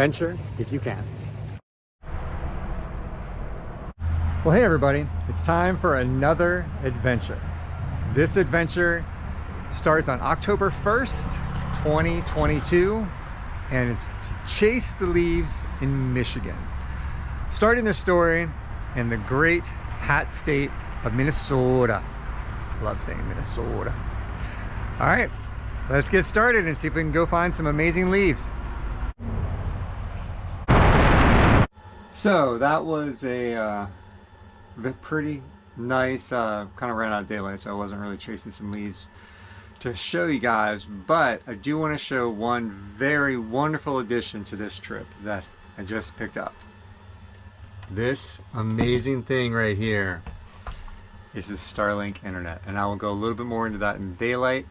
adventure if you can. Well, hey everybody, it's time for another adventure. This adventure starts on October 1st, 2022, and it's to chase the leaves in Michigan. Starting the story in the great hat state of Minnesota. Love saying Minnesota. All right, let's get started and see if we can go find some amazing leaves. So that was a pretty nice, kind of ran out of daylight, so I wasn't really chasing some leaves to show you guys, but I do want to show one very wonderful addition to this trip that I just picked up. This amazing thing right here is the Starlink internet, and I will go a little bit more into that in daylight.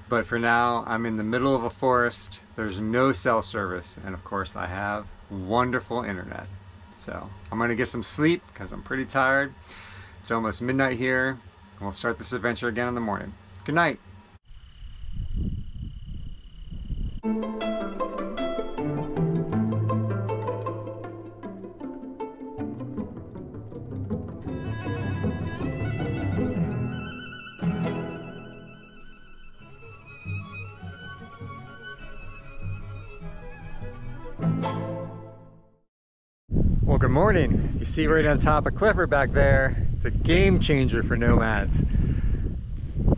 But for now, I'm in the middle of a forest. There's no cell service, and of course I have wonderful internet. So I'm gonna get some sleep because I'm pretty tired. It's almost midnight here, and we'll start this adventure again in the morning. Good night. Well, good morning. You see right on top of Clifford back there, it's a game changer for nomads.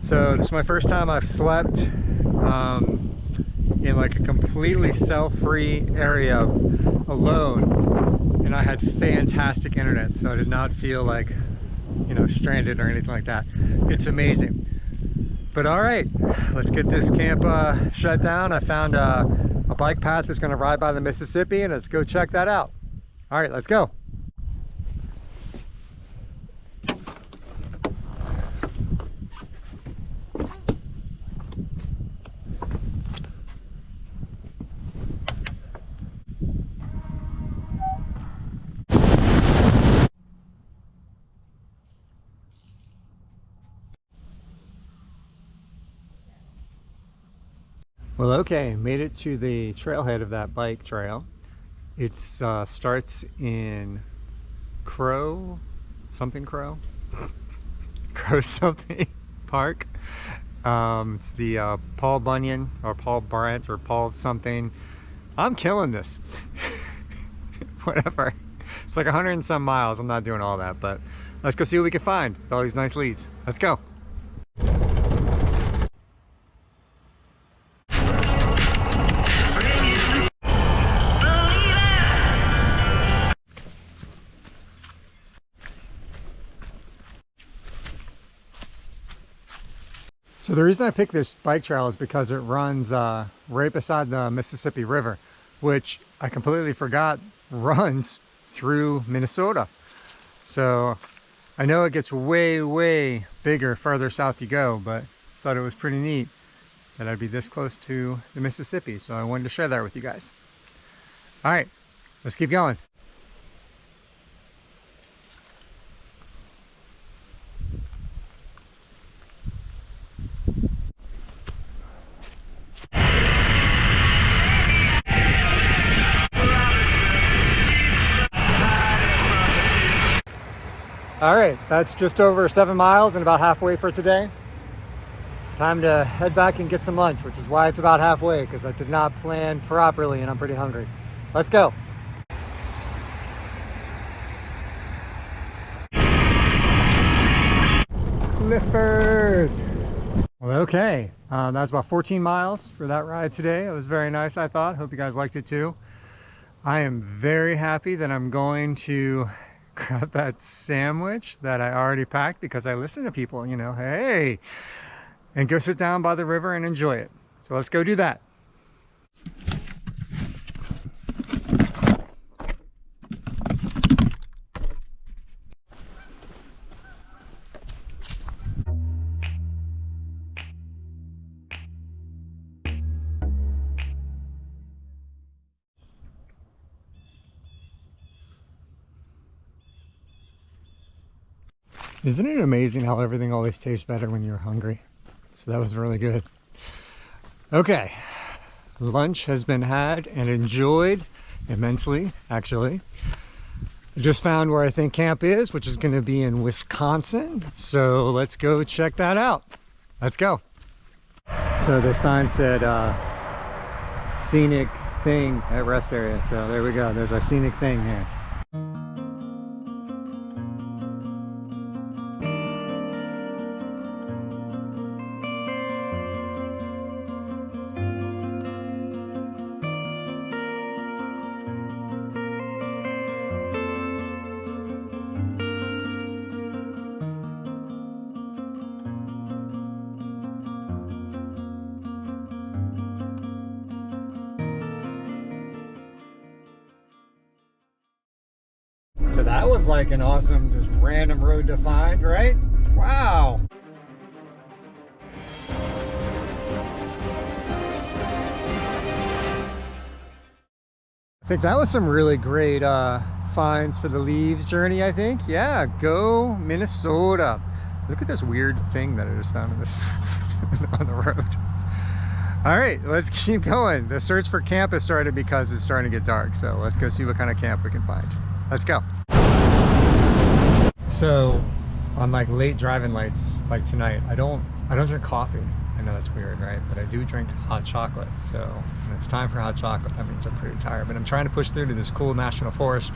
So this is my first time I've slept in like a completely cell-free area alone, and I had fantastic internet, so I did not feel like, you know, stranded or anything like that. It's amazing. But all right, let's get this camp shut down. I found a bike path that's going to ride by the Mississippi, and let's go check that out. All right, let's go. Well, okay, made it to the trailhead of that bike trail. It starts in Crow something Park. It's the Paul Bunyan or Paul Brandt or Paul something. I'm killing this. Whatever. It's like 100 and some miles. I'm not doing all that, but let's go see what we can find with all these nice leaves. Let's go. So the reason I picked this bike trail is because it runs right beside the Mississippi River, which I completely forgot runs through Minnesota. So I know it gets way, way bigger farther south you go, but I thought it was pretty neat that I'd be this close to the Mississippi. So I wanted to share that with you guys. All right, let's keep going. All right, that's just over 7 miles and about halfway for today. It's time to head back and get some lunch, which is why it's about halfway, because I did not plan properly and I'm pretty hungry. Let's go. Clifford. Well, okay, that's about 14 miles for that ride today. It was very nice, I thought. Hope you guys liked it too. I am very happy that I'm going to grab that sandwich that I already packed because I listen to people, you know, hey, and go sit down by the river and enjoy it. So let's go do that. Isn't it amazing how everything always tastes better when you're hungry? So that was really good. Okay, lunch has been had and enjoyed immensely, actually. I just found where I think camp is, which is going to be in Wisconsin. So let's go check that out. Let's go. So the sign said scenic thing at rest area. So there we go. There's our scenic thing here. So that was like an awesome, just random road to find, right? Wow. I think that was some really great finds for the leaves journey, I think. Yeah, go Minnesota. Look at this weird thing that I just found in this on the road. All right, let's keep going. The search for camp has started because it's starting to get dark. So let's go see what kind of camp we can find. Let's go. So on like late driving lights like tonight, I don't drink coffee. I know that's weird, right? But I do drink hot chocolate. So when it's time for hot chocolate, that means I'm pretty tired. But I'm trying to push through to this cool national forest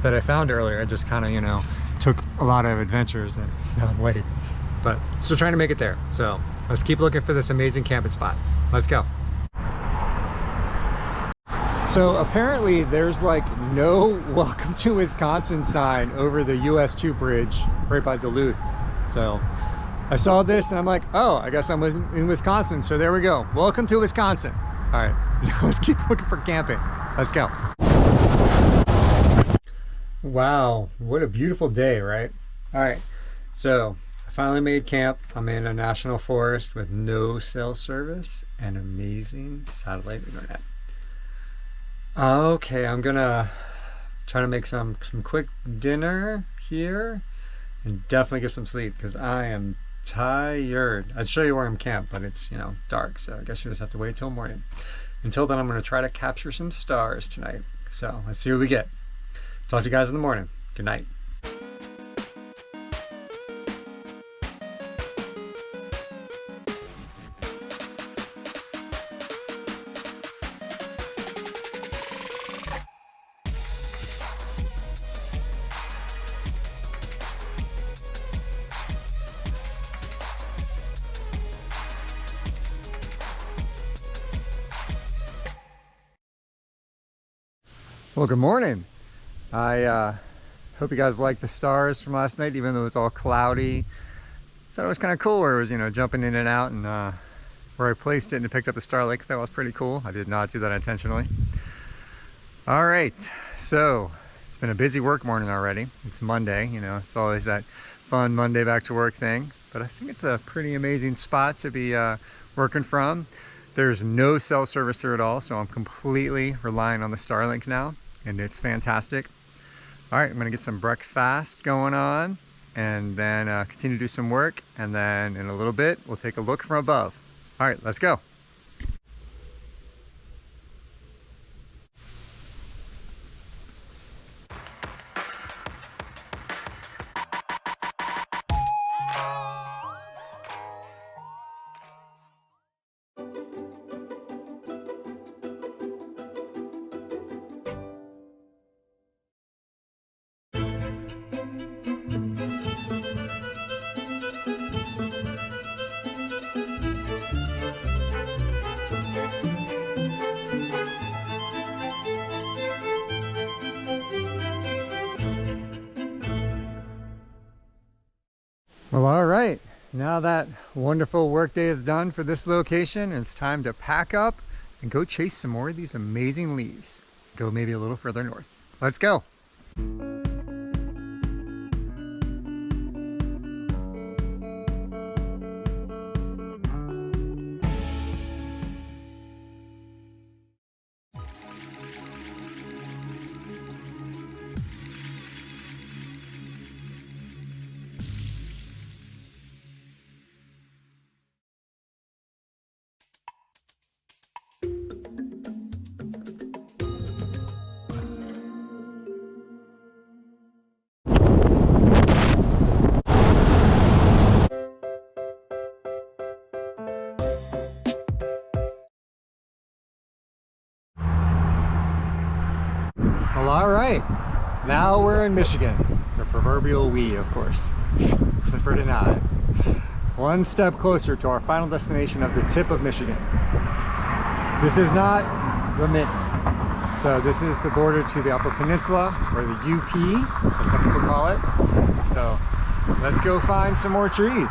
that I found earlier. I just kind of, you know, took a lot of adventures and now I'm late. But still trying to make it there. So let's keep looking for this amazing camping spot. Let's go. So apparently there's like no welcome to Wisconsin sign over the US 2 bridge right by Duluth. So I saw this and I'm like, oh, I guess I'm in Wisconsin. So there we go. Welcome to Wisconsin. All right, let's keep looking for camping. Let's go. Wow, what a beautiful day, right? All right, so I finally made camp. I'm in a national forest with no cell service and amazing satellite internet. Okay, I'm gonna try to make some quick dinner here and definitely get some sleep because I am tired. I'd show you where I'm camped, but it's, you know, dark, so I guess you just have to wait till morning. Until then, I'm gonna try to capture some stars tonight. So let's see what we get. Talk to you guys in the morning. Good night. Well, good morning. I hope you guys liked the stars from last night, even though it was all cloudy. So it was kind of cool where it was, you know, jumping in and out, and where I placed it and it picked up the star lake. That was pretty cool. I did not do that intentionally. All right, so it's been a busy work morning already. It's Monday, you know, it's always that fun Monday back to work thing. But I think it's a pretty amazing spot to be working from. There's no cell service here at all, so I'm completely relying on the Starlink now, and it's fantastic. All right, I'm gonna get some breakfast going on, and then continue to do some work, and then in a little bit, we'll take a look from above. All right, let's go. Well, all right, now that wonderful work day is done for this location, it's time to pack up and go chase some more of these amazing leaves. Go maybe a little further north. Let's go. right, now we're in Michigan. The proverbial we, of course, for tonight. One step closer to our final destination of the tip of Michigan. This is not the Mitten. So this is the border to the Upper Peninsula, or the UP, as some people call it. So let's go find some more trees.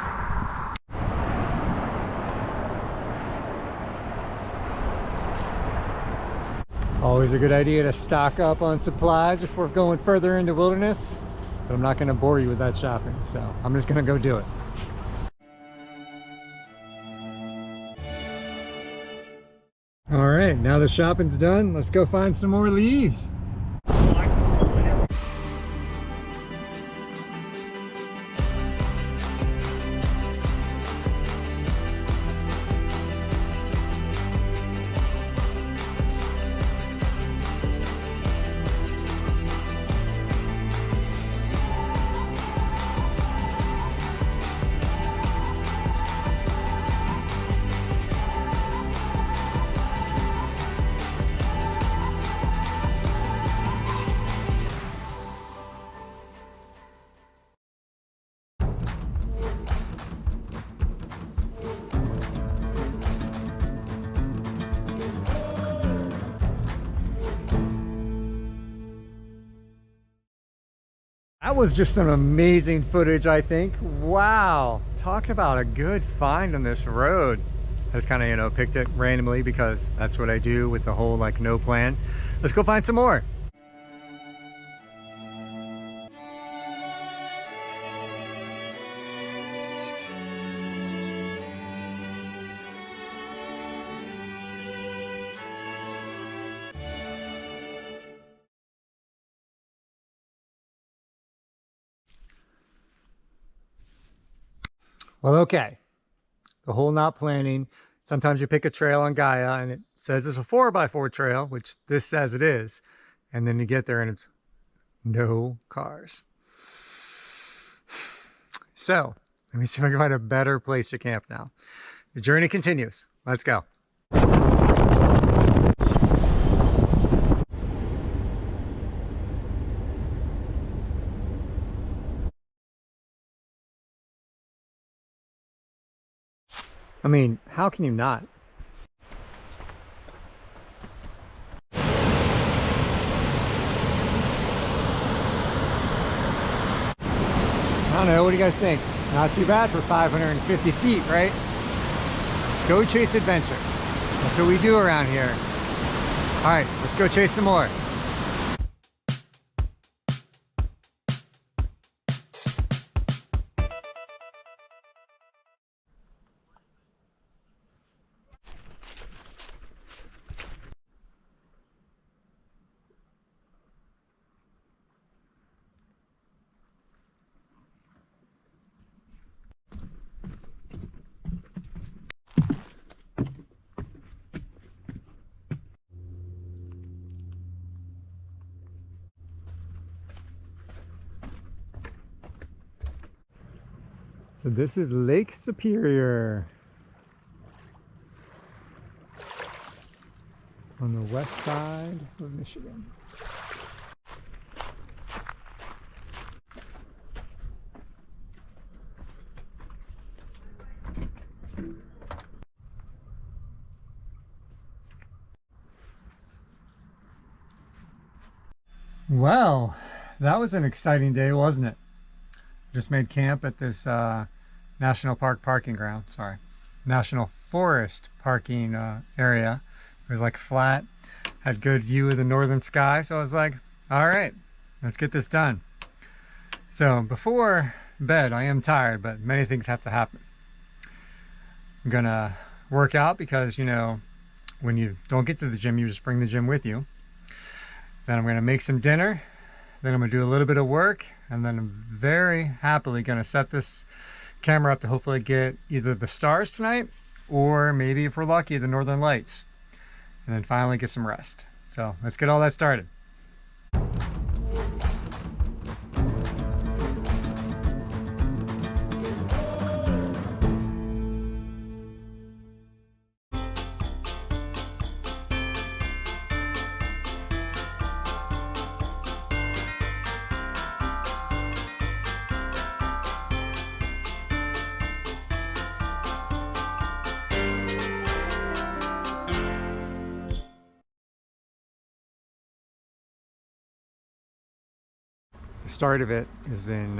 Always a good idea to stock up on supplies before going further into wilderness, but I'm not going to bore you with that shopping, so I'm just going to go do it. All right, now the shopping's done. Let's go find some more leaves. That was just some amazing footage, I think. Wow, talk about a good find on this road. I just kind of, you know, picked it randomly because that's what I do with the whole like no plan. Let's go find some more. Well, okay, the whole not planning. Sometimes you pick a trail on Gaia and it says it's a 4x4 trail, which this says it is. And then you get there and it's no cars. So let me see if I can find a better place to camp now. The journey continues. Let's go. I mean, how can you not? I don't know, what do you guys think? Not too bad for 550 feet, right? Go chase adventure. That's what we do around here. All right, let's go chase some more. So this is Lake Superior on the west side of Michigan. Well, that was an exciting day, wasn't it? Just made camp at this National Forest parking area. It was like flat, had good view of the northern sky. So I was like, all right, let's get this done. So before bed, I am tired, but many things have to happen. I'm gonna work out because, you know, when you don't get to the gym, you just bring the gym with you. Then I'm gonna make some dinner. Then I'm gonna do a little bit of work, and then I'm very happily gonna set this camera up to hopefully get either the stars tonight, or maybe if we're lucky, the northern lights. And then finally get some rest. So let's get all that started. start of it is in